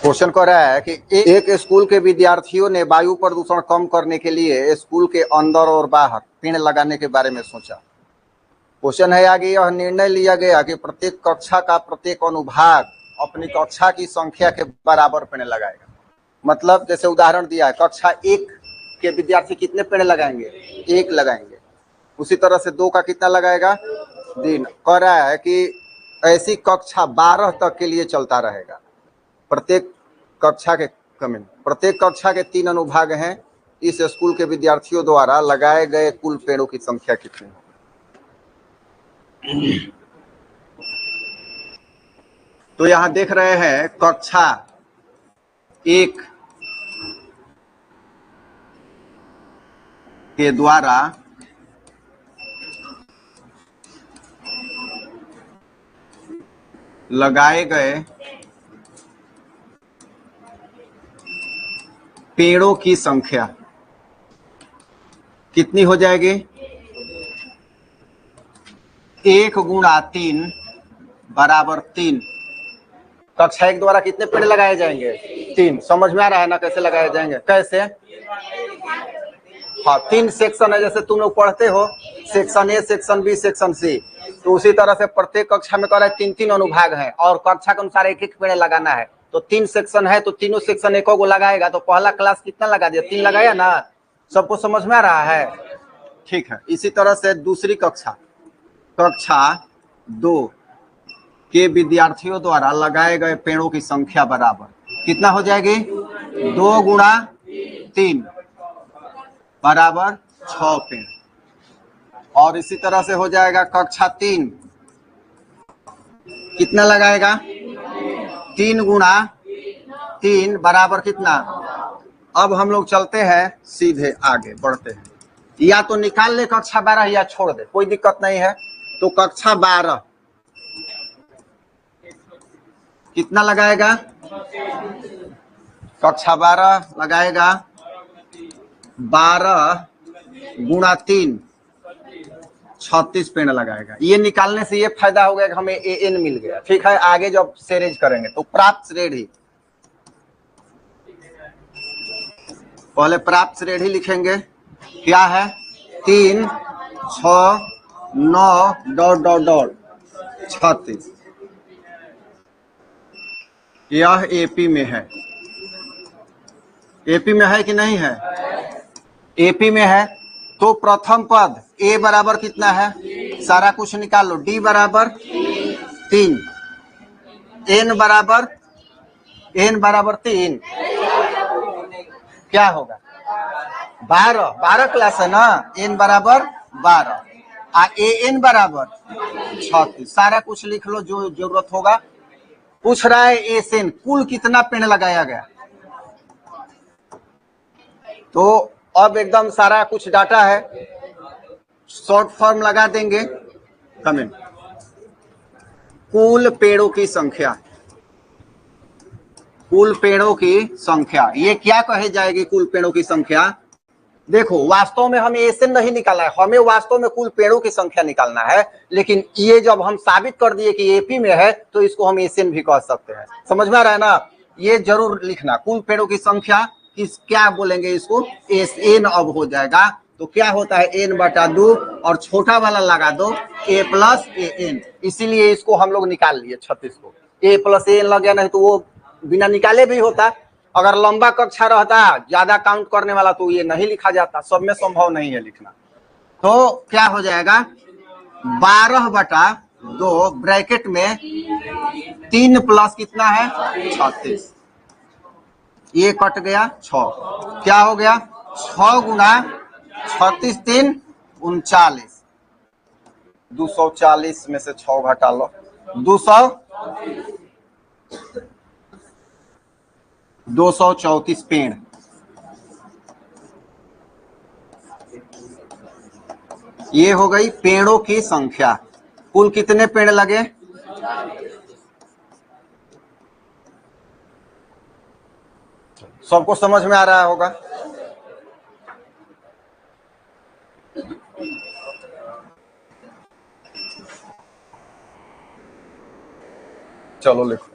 Question कह रहा है कि एक स्कूल के विद्यार्थियों ने वायु प्रदूषण कम करने के लिए स्कूल के अंदर और बाहर पेड़ लगाने के बारे में सोचा। क्वेश्चन है आगे, यह निर्णय लिया गया कि प्रत्येक कक्षा का प्रत्येक अनुभाग अपनी कक्षा की संख्या के बराबर पेड़ लगाएगा। मतलब जैसे उदाहरण दिया है, कक्षा 1 के विद्यार्थी कितने पेड़ लगाएंगे? 1 लगाएंगे। उसी तरह से 2 का कितना लगाएगा? 3। कह रहा है कि ऐसी कक्षा 12 तक के लिए चलता रहेगा। प्रत्येक कक्षा के 3 अनुभाग हैं। इस स्कूल के विद्यार्थियों द्वारा लगाए गए कुल पेड़ों की संख्या कितनी है? तो यहां देख रहे हैं कक्षा 1 के द्वारा लगाए गए पेड़ों की संख्या कितनी हो जाएगी? 1 गुणा 3 बराबर 3। कक्षा 1 द्वारा कितने पेड़ लगाए जाएंगे? 3। समझ में आ रहा है ना कैसे लगाए जाएंगे? कैसे? हाँ, 3 सेक्शन है, जैसे तुम लोग पढ़ते हो section A, section B, section C. तो उसी तरह से प्रत्येक कक्षा में कह रहा है 3-3 अनुभाग हैं और कक्षा के अनुसार 1-1 पेड़ लगाना है। तो 3 सेक्शन है तो तीनों सेक्शन 1 को लगाएगा। तो पहला क्लास कितना लगा दिया? 3 लगाया ना? सबको समझ में आ रहा है? ठीक है। इसी तरह से दूसरी कक्षा 2 के विद्यार्थियों द्वारा लगाए गए पेड़ों की संख्या बराबर कितना हो जाएगी? 2 गुणा 3 बराबर 6 पेड़। और इसी तरह से हो जाएगा कक्षा 3 कितना लगाएगा? 3 गुणा 3 बराबर कितना? अब हम लोग चलते हैं सीधे आगे बढ़ते हैं। या तो निकाल ले कक्षा 12 या छोड़ दे, कोई दिक्कत नहीं है। तो कक्षा 12 कितना लगाएगा? कक्षा 12 लगाएगा 12 गुणा 3 36 पेड़ लगाएगा। ये निकालने से ये फायदा हो गया कि हमें AN मिल गया। ठीक है, आगे जब सेरेज करेंगे तो प्राप्त श्रेणी, पहले प्राप्त श्रेणी लिखेंगे। क्या है? 3 6 9 ... 36। यह AP में है। AP में है कि नहीं है? AP में है। तो प्रथम पद A बराबर कितना है? सारा कुछ निकाल लो। D बराबर 3, N बराबर 3। क्या होगा? 12 क्लास है ना? N बराबर 12 AN बराबर 36। सारा कुछ लिख लो जो जरूरत होगा। पूछ रहा है SN कुल कितना पेड़ लगाया गया। तो अब एकदम सारा कुछ डाटा है, शॉर्ट फॉर्म लगा देंगे। कमेंट कुल पेड़ों की संख्या, कुल पेड़ों की संख्या ये क्या कही जाएगी? कुल पेड़ों की संख्या। देखो वास्तव में हमें ऐसे नहीं निकालना है, हमें वास्तव में कुल पेड़ों की संख्या निकालना है। लेकिन ये जब हम साबित कर दिए कि AP में है तो इसको हम SN भी कह सकते हैं। समझ में आ रहा है ना? ये जरूर लिखना, कुल पेड़ों की संख्या क्या बोलेंगे इसको? SN अब हो जाएगा। तो क्या होता है? N/2 और छोटा वाला लगा दो A + AN। इसीलिए इसको हम लोग निकाल लिए 36 को। A + AN लग गया, नहीं तो वो बिना निकाले भी होता। अगर लंबा कक्षा रहता ज्यादा काउंट करने वाला तो ये नहीं लिखा जाता। सब में संभव नहीं है लिखना। तो क्या हो जाएगा? 12/2 ब्रैकेट में 3 प्लस कितना है? 36। ये कट गया 6। क्या हो गया? 6 गुणा 36 3 39। 240 में से 6 घटा लो। 234 पेड़। ये हो गई पेड़ों की संख्या। कुल कितने पेड़ लगे? सबको समझ में आ रहा होगा? चलो लिखो।